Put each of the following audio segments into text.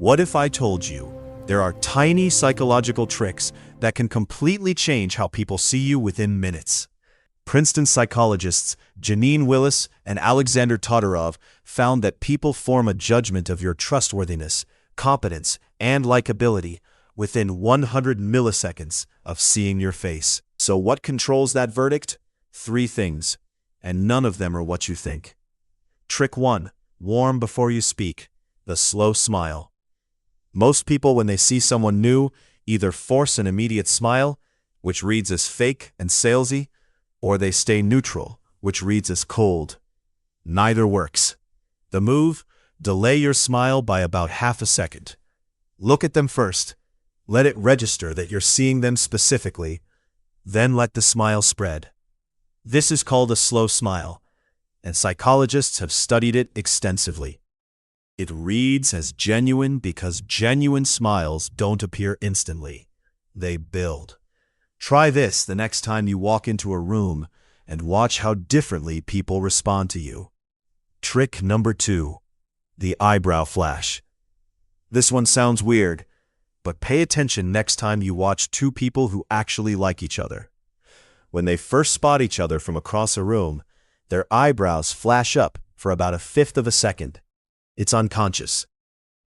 What if I told you there are tiny psychological tricks that can completely change how people see you within minutes? Princeton psychologists Janine Willis and Alexander Todorov found that people form a judgment of your trustworthiness, competence, and likability within 100 milliseconds of seeing your face. So what controls that verdict? 3 things, and none of them are what you think. Trick 1. Warm before you speak. The slow smile. Most people, when they see someone new, either force an immediate smile, which reads as fake and salesy, or they stay neutral, which reads as cold. Neither works. The move? Delay your smile by about half a second. Look at them first. Let it register that you're seeing them specifically. Then let the smile spread. This is called a slow smile, and psychologists have studied it extensively. It reads as genuine because genuine smiles don't appear instantly. They build. Try this the next time you walk into a room and watch how differently people respond to you. Trick number 2. The eyebrow flash. This one sounds weird, but pay attention next time you watch 2 people who actually like each other. When they first spot each other from across a room, their eyebrows flash up for about 1/5 of a second. It's unconscious.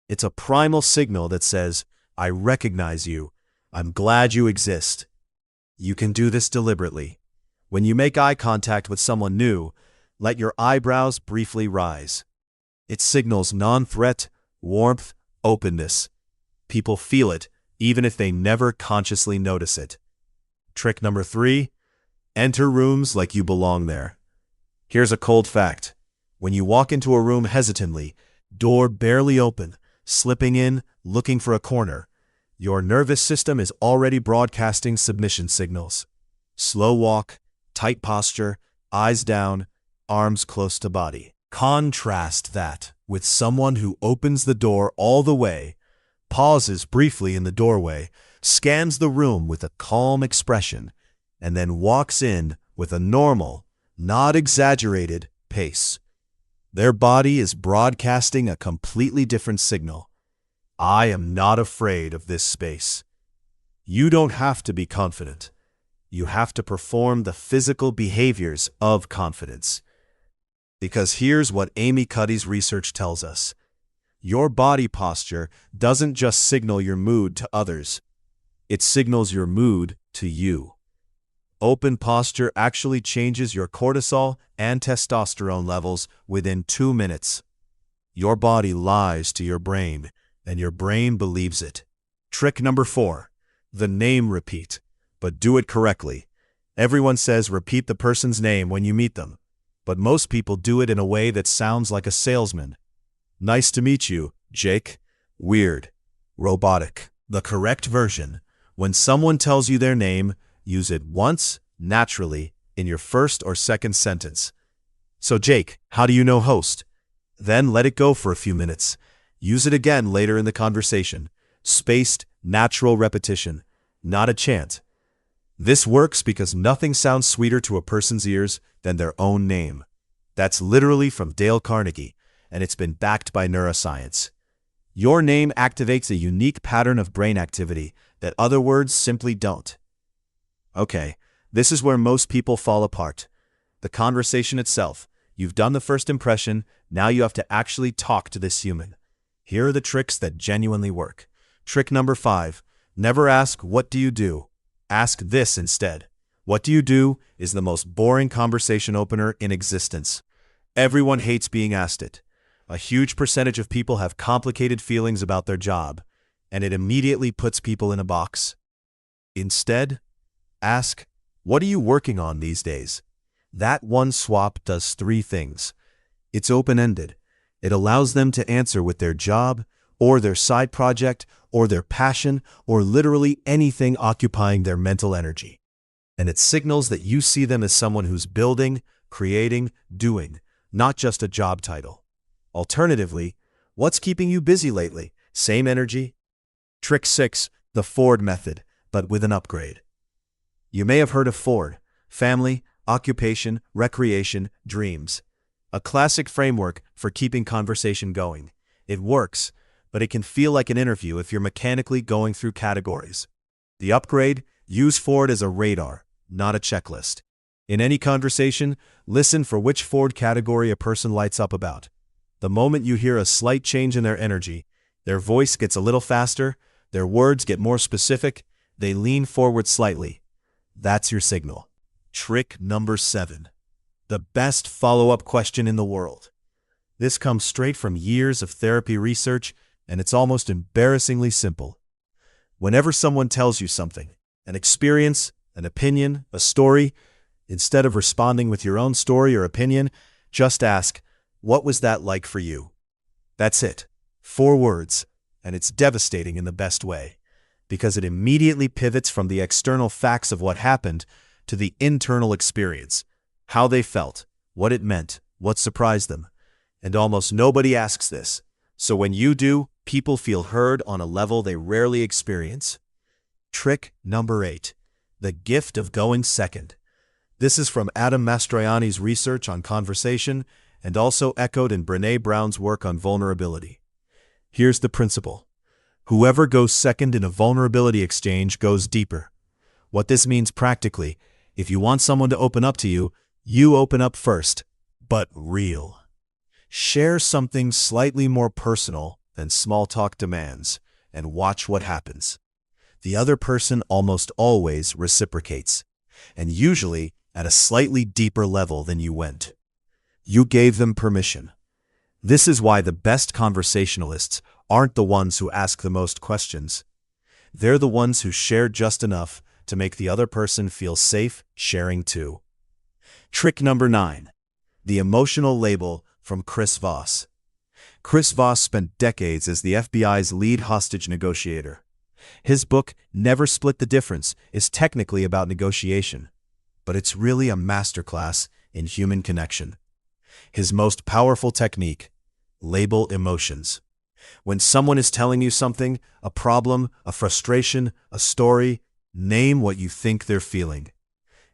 It's a primal signal that says, I recognize you. I'm glad you exist. You can do this deliberately. When you make eye contact with someone new, let your eyebrows briefly rise. It signals non-threat, warmth, openness. People feel it, even if they never consciously notice it. Trick number 3. Enter rooms like you belong there. Here's a cold fact. When you walk into a room hesitantly, door barely open, slipping in, looking for a corner, your nervous system is already broadcasting submission signals. Slow walk, tight posture, eyes down, arms close to body. Contrast that with someone who opens the door all the way, pauses briefly in the doorway, scans the room with a calm expression, and then walks in with a normal, not exaggerated, pace. Their body is broadcasting a completely different signal. I am not afraid of this space. You don't have to be confident. You have to perform the physical behaviors of confidence. Because here's what Amy Cuddy's research tells us. Your body posture doesn't just signal your mood to others. It signals your mood to you. Open posture actually changes your cortisol and testosterone levels within 2 minutes. Your body lies to your brain, and your brain believes it. Trick number 4. The name repeat, but do it correctly. Everyone says repeat the person's name when you meet them, but most people do it in a way that sounds like a salesman. Nice to meet you, Jake. Weird. Robotic. The correct version. When someone tells you their name, use it once, naturally, in your first or second sentence. So Jake, how do you know host? Then let it go for a few minutes. Use it again later in the conversation. Spaced, natural repetition, not a chant. This works because nothing sounds sweeter to a person's ears than their own name. That's literally from Dale Carnegie, and it's been backed by neuroscience. Your name activates a unique pattern of brain activity that other words simply don't. Okay, this is where most people fall apart. The conversation itself. You've done the first impression, now you have to actually talk to this human. Here are the tricks that genuinely work. Trick number 5. Never ask, what do you do? Ask this instead. What do you do is the most boring conversation opener in existence. Everyone hates being asked it. A huge percentage of people have complicated feelings about their job, and it immediately puts people in a box. Instead, ask, what are you working on these days? That one swap does 3 things. It's open-ended. It allows them to answer with their job, or their side project, or their passion, or literally anything occupying their mental energy. And it signals that you see them as someone who's building, creating, doing, not just a job title. Alternatively, what's keeping you busy lately? Same energy? Trick 6. The Ford method, but with an upgrade. You may have heard of Ford. Family, occupation, recreation, dreams. A classic framework for keeping conversation going. It works, but it can feel like an interview if you're mechanically going through categories. The upgrade, use Ford as a radar, not a checklist. In any conversation, listen for which Ford category a person lights up about. The moment you hear a slight change in their energy, their voice gets a little faster, their words get more specific, they lean forward slightly. That's your signal. Trick number 7. The best follow-up question in the world. This comes straight from years of therapy research, and it's almost embarrassingly simple. Whenever someone tells you something, an experience, an opinion, a story, instead of responding with your own story or opinion, just ask, "What was that like for you?" That's it. 4 words, and it's devastating in the best way, because it immediately pivots from the external facts of what happened to the internal experience, how they felt, what it meant, what surprised them. And almost nobody asks this. So when you do, people feel heard on a level they rarely experience. Trick number 8. The gift of going second. This is from Adam Mastroianni's research on conversation and also echoed in Brené Brown's work on vulnerability. Here's the principle. Whoever goes second in a vulnerability exchange goes deeper. What this means practically, if you want someone to open up to you, you open up first, but real. Share something slightly more personal than small talk demands, and watch what happens. The other person almost always reciprocates, and usually at a slightly deeper level than you went. You gave them permission. This is why the best conversationalists aren't the ones who ask the most questions. They're the ones who share just enough to make the other person feel safe sharing too. Trick number 9. The emotional label from Chris Voss. Chris Voss spent decades as the FBI's lead hostage negotiator. His book, Never Split the Difference, is technically about negotiation, but it's really a masterclass in human connection. His most powerful technique, label emotions. When someone is telling you something, a problem, a frustration, a story, name what you think they're feeling.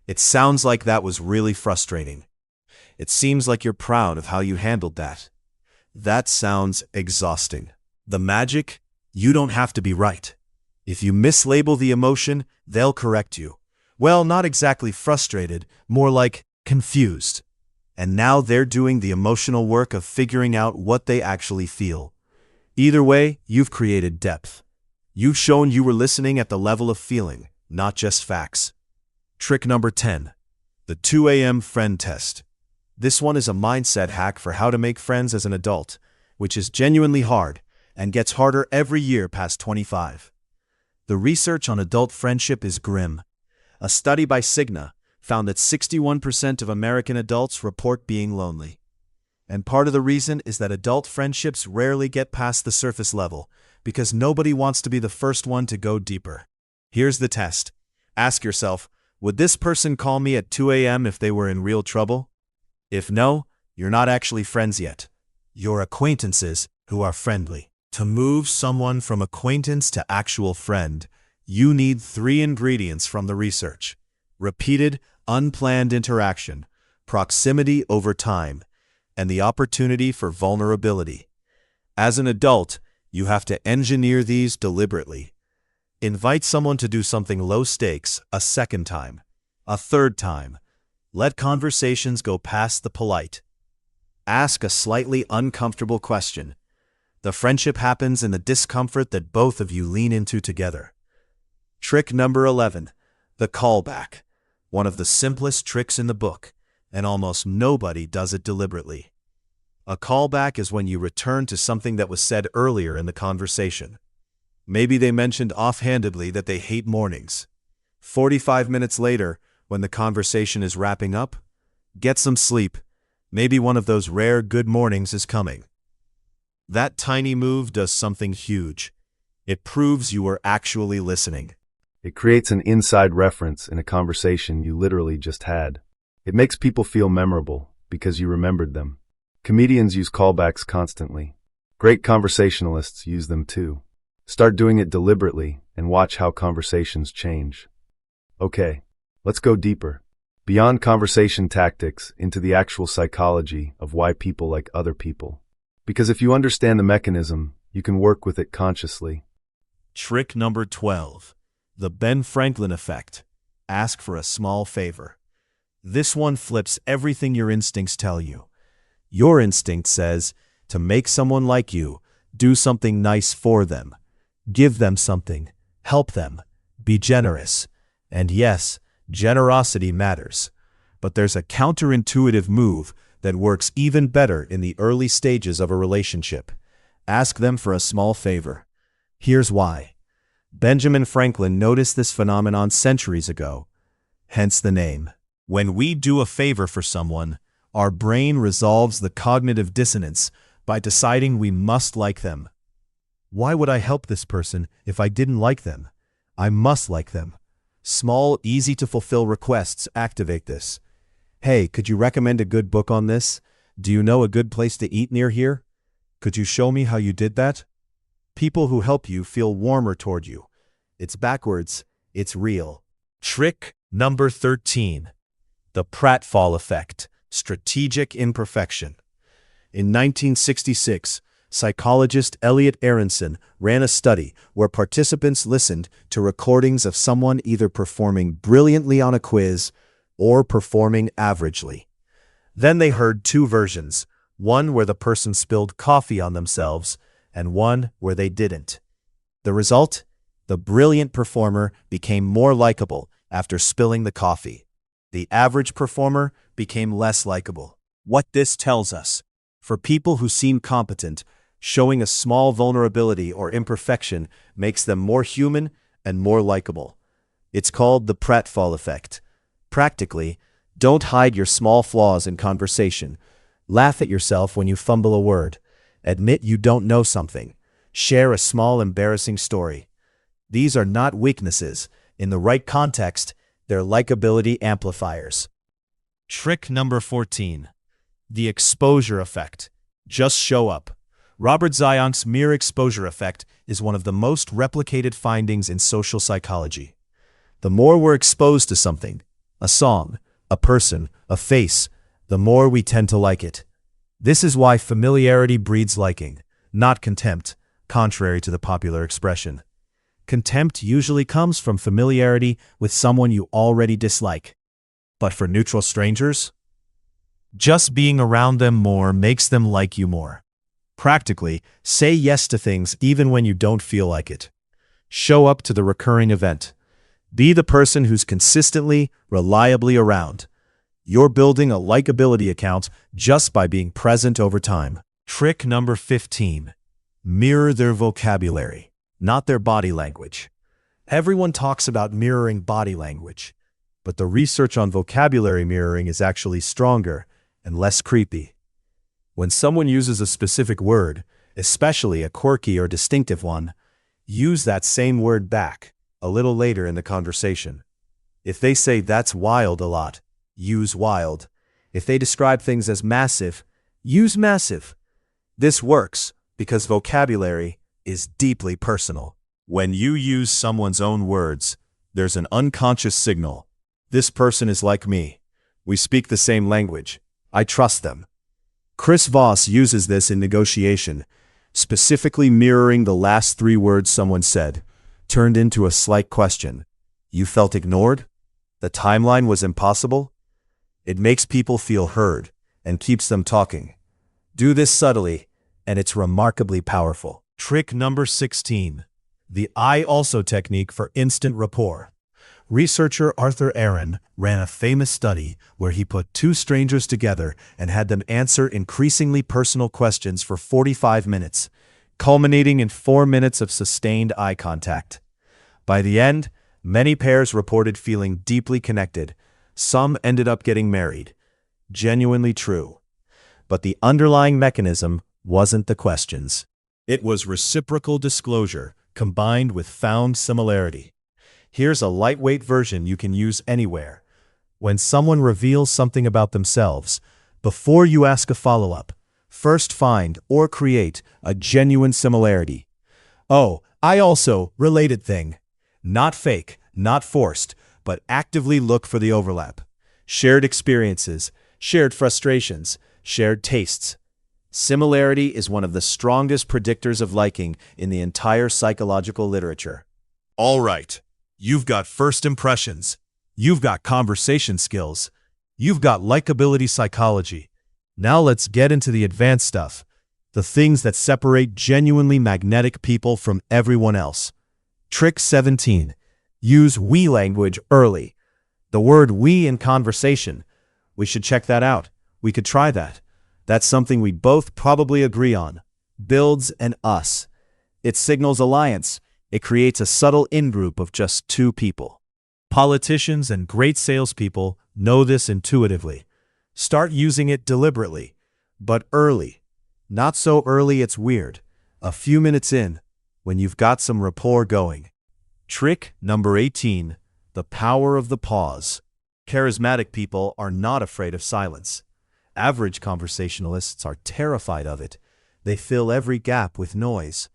It sounds like that was really frustrating. It seems like you're proud of how you handled that. That sounds exhausting. The magic? You don't have to be right. If you mislabel the emotion, they'll correct you. Well, not exactly frustrated, more like confused. And now they're doing the emotional work of figuring out what they actually feel. Either way, you've created depth. You've shown you were listening at the level of feeling, not just facts. Trick number 10. The 2 a.m. friend test. This one is a mindset hack for how to make friends as an adult, which is genuinely hard and gets harder every year past 25. The research on adult friendship is grim. A study by Cigna found that 61% of American adults report being lonely. And part of the reason is that adult friendships rarely get past the surface level because nobody wants to be the first one to go deeper. Here's the test. Ask yourself, would this person call me at 2 a.m. if they were in real trouble? If no, you're not actually friends yet. You're acquaintances who are friendly. To move someone from acquaintance to actual friend, you need 3 ingredients from the research: repeated, unplanned interaction, proximity over time, and the opportunity for vulnerability. As an adult, you have to engineer these deliberately. Invite someone to do something low stakes a second time, a third time. Let conversations go past the polite. Ask a slightly uncomfortable question. The friendship happens in the discomfort that both of you lean into together. Trick number 11. The callback. One of the simplest tricks in the book, and almost nobody does it deliberately. A callback is when you return to something that was said earlier in the conversation. Maybe they mentioned offhandedly that they hate mornings. 45 minutes later, when the conversation is wrapping up, get some sleep. Maybe one of those rare good mornings is coming. That tiny move does something huge. It proves you were actually listening. It creates an inside reference in a conversation you literally just had. It makes people feel memorable because you remembered them. Comedians use callbacks constantly. Great conversationalists use them too. Start doing it deliberately and watch how conversations change. Okay, let's go deeper. Beyond conversation tactics into the actual psychology of why people like other people. Because if you understand the mechanism, You can work with it consciously. Trick number 12. The Ben Franklin effect. Ask for a small favor. This one flips everything your instincts tell you. Your instinct says, to make someone like you, do something nice for them. Give them something. Help them. Be generous. And yes, generosity matters. But there's a counterintuitive move that works even better in the early stages of a relationship. Ask them for a small favor. Here's why. Benjamin Franklin noticed this phenomenon centuries ago. Hence the name. When we do a favor for someone, our brain resolves the cognitive dissonance by deciding we must like them. Why would I help this person if I didn't like them? I must like them. Small, easy-to-fulfill requests activate this. Hey, could you recommend a good book on this? Do you know a good place to eat near here? Could you show me how you did that? People who help you feel warmer toward you. It's backwards. It's real. Trick number 13. The Prattfall Effect. Strategic imperfection. In 1966, psychologist Elliot Aronson ran a study where participants listened to recordings of someone either performing brilliantly on a quiz or performing averagely. Then they heard two versions, one where the person spilled coffee on themselves and one where they didn't. The result? The brilliant performer became more likable after spilling the coffee. The average performer became less likable. What this tells us: for people who seem competent, showing a small vulnerability or imperfection makes them more human and more likable. It's called the Prattfall Effect. Practically, don't hide your small flaws in conversation. Laugh at yourself when you fumble a word. Admit you don't know something. Share a small embarrassing story. These are not weaknesses. In the right context, they're likability amplifiers. Trick number 14. The exposure effect. Just show up. Robert Zionk's mere exposure effect is one of the most replicated findings in social psychology. The more we're exposed to something, a song, a person, a face, the more we tend to like it. This is why familiarity breeds liking, not contempt, contrary to the popular expression. Contempt usually comes from familiarity with someone you already dislike. But for neutral strangers, just being around them more makes them like you more. Practically, say yes to things even when you don't feel like it. Show up to the recurring event. Be the person who's consistently, reliably around. You're building a likability account just by being present over time. Trick number 15. Mirror their vocabulary, not their body language. Everyone talks about mirroring body language, but the research on vocabulary mirroring is actually stronger and less creepy. When someone uses a specific word, especially a quirky or distinctive one, use that same word back a little later in the conversation. If they say "that's wild" a lot, use wild. If they describe things as massive, use massive. This works because vocabulary is deeply personal. When you use someone's own words, there's an unconscious signal. This person is like me. We speak the same language. I trust them. Chris Voss uses this in negotiation, specifically mirroring the last three words someone said, turned into a slight question. You felt ignored? The timeline was impossible? It makes people feel heard and keeps them talking. Do this subtly, and it's remarkably powerful. Trick number 16. The I also technique for instant rapport. Researcher Arthur Aaron ran a famous study where he put two strangers together and had them answer increasingly personal questions for 45 minutes, culminating in 4 minutes of sustained eye contact. By the end, many pairs reported feeling deeply connected. Some ended up getting married. Genuinely true. But the underlying mechanism wasn't the questions. It was reciprocal disclosure combined with found similarity. Here's a lightweight version you can use anywhere. When someone reveals something about themselves, before you ask a follow-up, first find or create a genuine similarity. Oh, I also related thing. Not fake, not forced, but actively look for the overlap. Shared experiences, shared frustrations, shared tastes. Similarity is one of the strongest predictors of liking in the entire psychological literature. All right, you've got first impressions. You've got conversation skills. You've got likability psychology. Now let's get into the advanced stuff. The things that separate genuinely magnetic people from everyone else. Trick 17. Use we language early. The word we in conversation. We should check that out. We could try that. That's something we both probably agree on. Builds an us. It signals alliance. It creates a subtle in-group of just two people. Politicians and great salespeople know this intuitively. Start using it deliberately, but early. Not so early it's weird. A few minutes in, when you've got some rapport going. Trick number 18. The power of the pause. Charismatic people are not afraid of silence. Average conversationalists are terrified of it. They fill every gap with noise.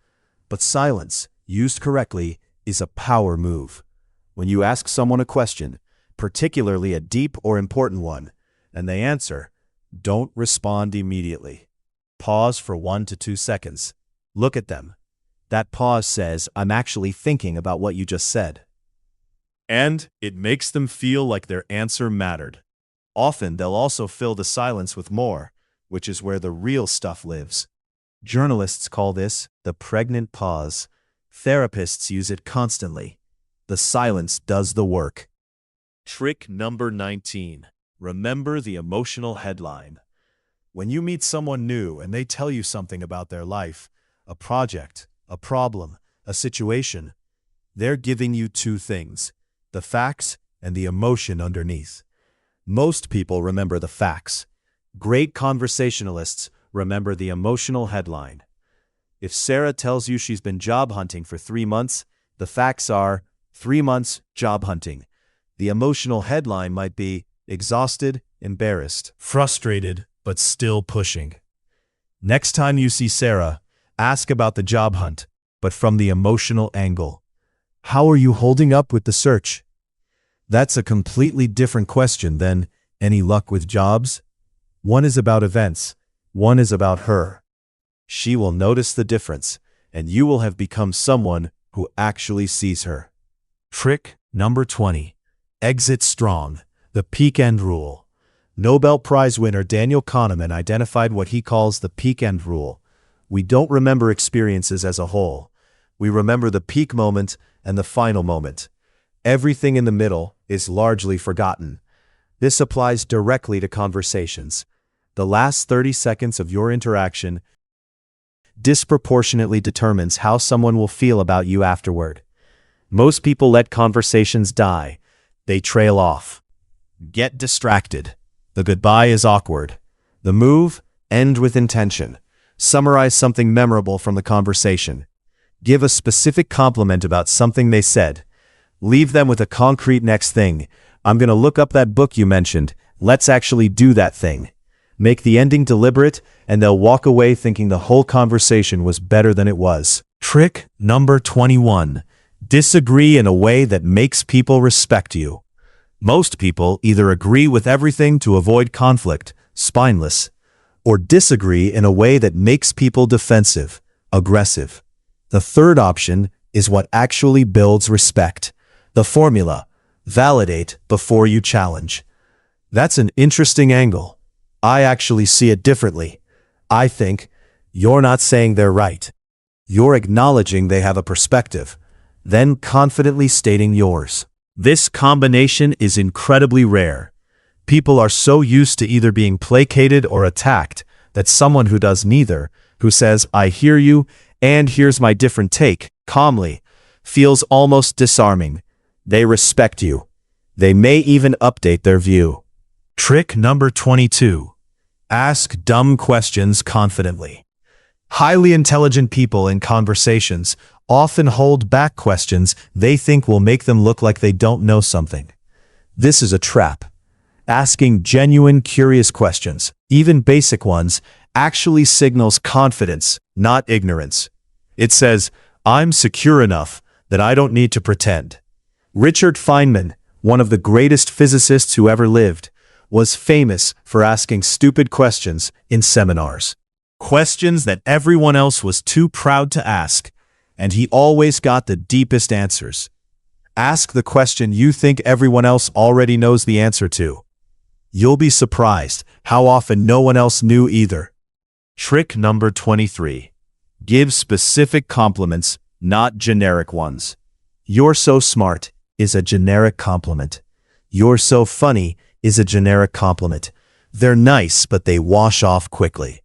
But silence, used correctly, is a power move. When you ask someone a question, particularly a deep or important one, and they answer, don't respond immediately. Pause for 1 to 2 seconds. Look at them. That pause says, I'm actually thinking about what you just said. And it makes them feel like their answer mattered. Often they'll also fill the silence with more, which is where the real stuff lives. Journalists call this the pregnant pause. Therapists use it constantly. The silence does the work. Trick number 19. Remember the emotional headline. When you meet someone new and they tell you something about their life, a project, a problem, a situation, they're giving you two things, the facts and the emotion underneath. Most people remember the facts. Great conversationalists remember the emotional headline. If Sarah tells you she's been job hunting for 3 months, the facts are 3 months job hunting. The emotional headline might be exhausted, embarrassed, frustrated, but still pushing. Next time you see Sarah, ask about the job hunt, but from the emotional angle. How are you holding up with the search? That's a completely different question than, any luck with jobs? One is about events, one is about her. She will notice the difference, and you will have become someone who actually sees her. Trick number 20. Exit strong. The peak end rule. Nobel Prize winner Daniel Kahneman identified what he calls the peak end rule. We don't remember experiences as a whole. We remember the peak moment and the final moment. Everything in the middle is largely forgotten. This applies directly to conversations. The last 30 seconds of your interaction disproportionately determines how someone will feel about you afterward. Most people let conversations die. They trail off. Get distracted. The goodbye is awkward. The move, end with intention. Summarize something memorable from the conversation. Give a specific compliment about something they said. Leave them with a concrete next thing. I'm going to look up that book you mentioned. Let's actually do that thing. Make the ending deliberate, and they'll walk away thinking the whole conversation was better than it was. Trick number 21. Disagree in a way that makes people respect you. Most people either agree with everything to avoid conflict, spineless, or disagree in a way that makes people defensive, aggressive. The third option is what actually builds respect. The formula, validate before you challenge. That's an interesting angle. I actually see it differently. I think you're not saying they're right. You're acknowledging they have a perspective, then confidently stating yours. This combination is incredibly rare. People are so used to either being placated or attacked that someone who does neither, who says, I hear you, and here's my different take, calmly, feels almost disarming. They respect you. They may even update their view. Trick number 22. Ask dumb questions confidently. Highly intelligent people in conversations often hold back questions they think will make them look like they don't know something. This is a trap. Asking genuine, curious questions, even basic ones, actually signals confidence, not ignorance. It says, I'm secure enough that I don't need to pretend. Richard Feynman, one of the greatest physicists who ever lived, was famous for asking stupid questions in seminars. Questions that everyone else was too proud to ask, and he always got the deepest answers. Ask the question you think everyone else already knows the answer to. You'll be surprised how often no one else knew either. Trick number 23. Give specific compliments, not generic ones. "You're so smart" is a generic compliment. "You're so funny" is a generic compliment. They're nice, but they wash off quickly.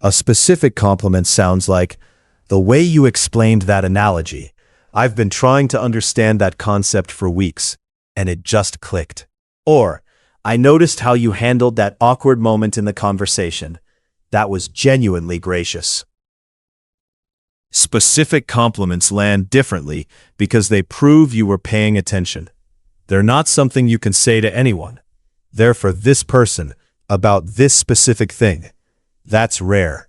A specific compliment sounds like, "The way you explained that analogy, I've been trying to understand that concept for weeks, and it just clicked." Or, "I noticed how you handled that awkward moment in the conversation. That was genuinely gracious." Specific compliments land differently because they prove you were paying attention. They're not something you can say to anyone. They're for this person, about this specific thing. That's rare.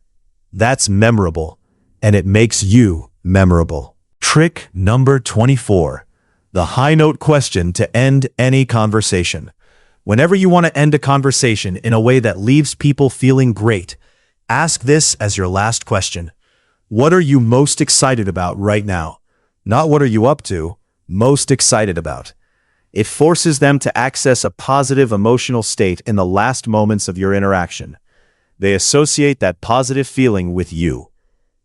That's memorable. And it makes you memorable. Trick number 24. The high note question to end any conversation. Whenever you want to end a conversation in a way that leaves people feeling great, ask this as your last question. What are you most excited about right now? Not what are you up to, most excited about. It forces them to access a positive emotional state in the last moments of your interaction. They associate that positive feeling with you.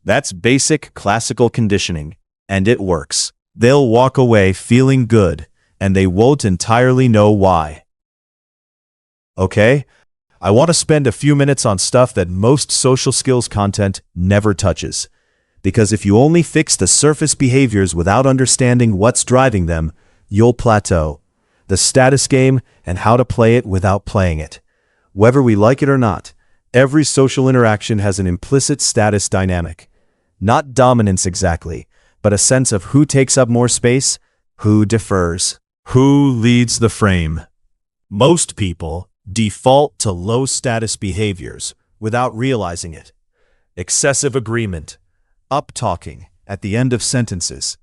That's basic classical conditioning, and it works. They'll walk away feeling good, and they won't entirely know why. Okay? I want to spend a few minutes on stuff that most social skills content never touches. Because if you only fix the surface behaviors without understanding what's driving them, you'll plateau. The status game and how to play it without playing it. Whether we like it or not, every social interaction has an implicit status dynamic. Not dominance exactly, but a sense of who takes up more space, who defers, who leads the frame. Most people default to low-status behaviors without realizing it. Excessive agreement, up-talking at the end of sentences,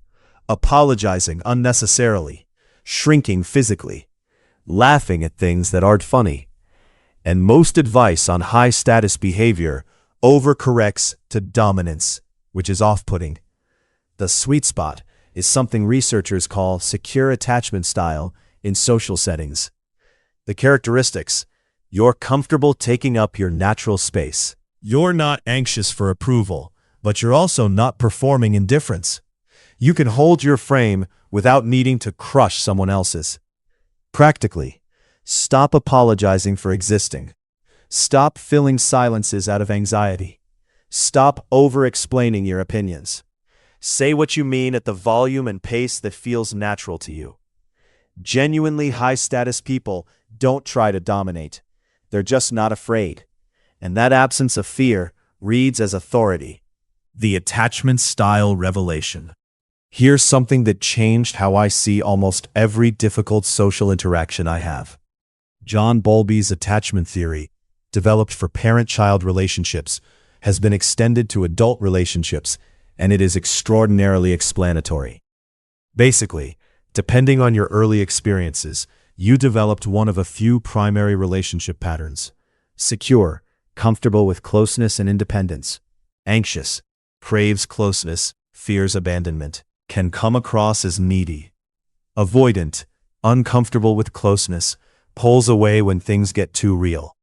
apologizing unnecessarily, shrinking physically, laughing at things that aren't funny. And most advice on high-status behavior overcorrects to dominance, which is off-putting. The sweet spot is something researchers call secure attachment style in social settings. The characteristics: you're comfortable taking up your natural space. You're not anxious for approval, but you're also not performing indifference. You can hold your frame without needing to crush someone else's. Practically, stop apologizing for existing. Stop filling silences out of anxiety. Stop over-explaining your opinions. Say what you mean at the volume and pace that feels natural to you. Genuinely high-status people don't try to dominate. They're just not afraid. And that absence of fear reads as authority. The attachment style revelation. Here's something that changed how I see almost every difficult social interaction I have. John Bowlby's attachment theory, developed for parent-child relationships, has been extended to adult relationships, and it is extraordinarily explanatory. Basically, depending on your early experiences, you developed one of a few primary relationship patterns. Secure, comfortable with closeness and independence. Anxious, craves closeness, fears abandonment, can come across as needy. Avoidant, uncomfortable with closeness, pulls away when things get too real.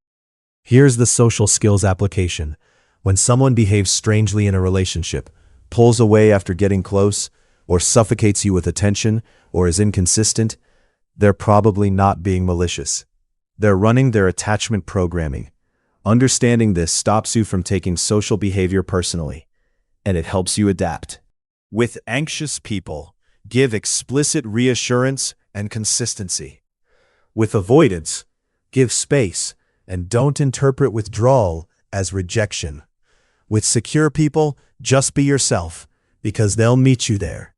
Here's the social skills application. When someone behaves strangely in a relationship, pulls away after getting close, or suffocates you with attention, or is inconsistent, they're probably not being malicious. They're running their attachment programming. Understanding this stops you from taking social behavior personally, and it helps you adapt. With anxious people, give explicit reassurance and consistency. With avoidance, give space and don't interpret withdrawal as rejection. With secure people, just be yourself, because they'll meet you there.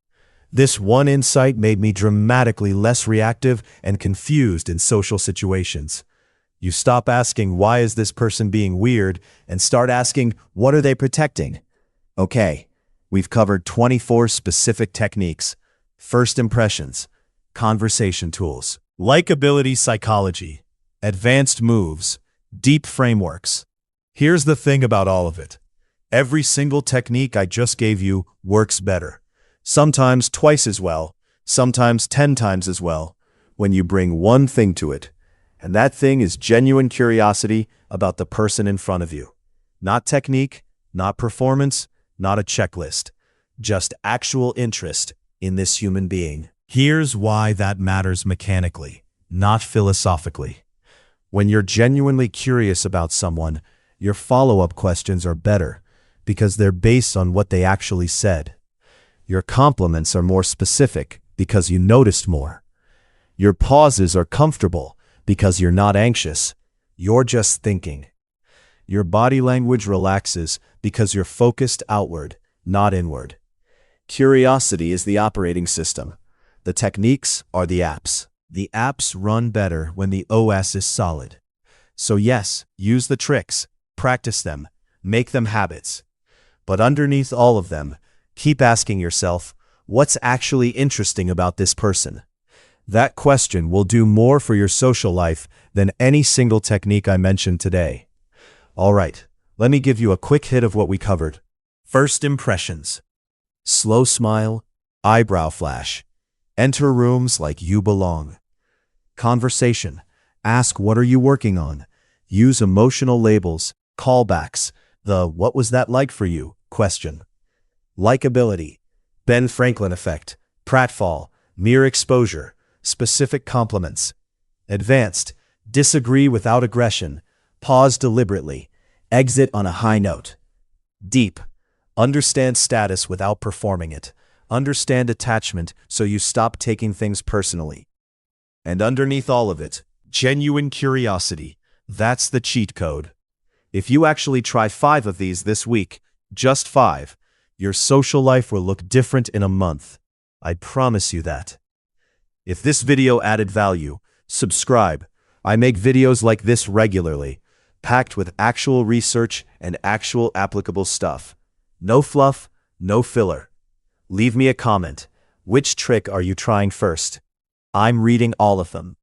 This one insight made me dramatically less reactive and confused in social situations. You stop asking, why is this person being weird, and start asking, what are they protecting? Okay, we've covered 24 specific techniques: first impressions, conversation tools, likability psychology, advanced moves, deep frameworks. Here's the thing about all of it. Every single technique I just gave you works better. Sometimes twice as well, sometimes 10 times as well, when you bring one thing to it. And that thing is genuine curiosity about the person in front of you. Not technique, not performance, not a checklist. Just actual interest in this human being. Here's why that matters mechanically, not philosophically. When you're genuinely curious about someone, your follow-up questions are better because they're based on what they actually said. Your compliments are more specific because you noticed more. Your pauses are comfortable because you're not anxious. You're just thinking. Your body language relaxes because you're focused outward, not inward. Curiosity is the operating system. The techniques are the apps. The apps run better when the OS is solid. So yes, use the tricks, practice them, make them habits. But underneath all of them, keep asking yourself, what's actually interesting about this person? That question will do more for your social life than any single technique I mentioned today. All right, let me give you a quick hit of what we covered. First impressions. Slow smile, eyebrow flash. Enter rooms like you belong. Conversation. Ask what are you working on. Use emotional labels, callbacks, the what was that like for you question. Likability. Ben Franklin effect. Prattfall. Mere exposure. Specific compliments. Advanced. Disagree without aggression. Pause deliberately. Exit on a high note. Deep. Understand status without performing it. Understand attachment so you stop taking things personally. And underneath all of it, genuine curiosity. That's the cheat code. If you actually try 5 of these this week, just 5, your social life will look different in a month. I promise you that. If this video added value, subscribe. I make videos like this regularly, packed with actual research and actual applicable stuff. No fluff, no filler. Leave me a comment. Which trick are you trying first? I'm reading all of them.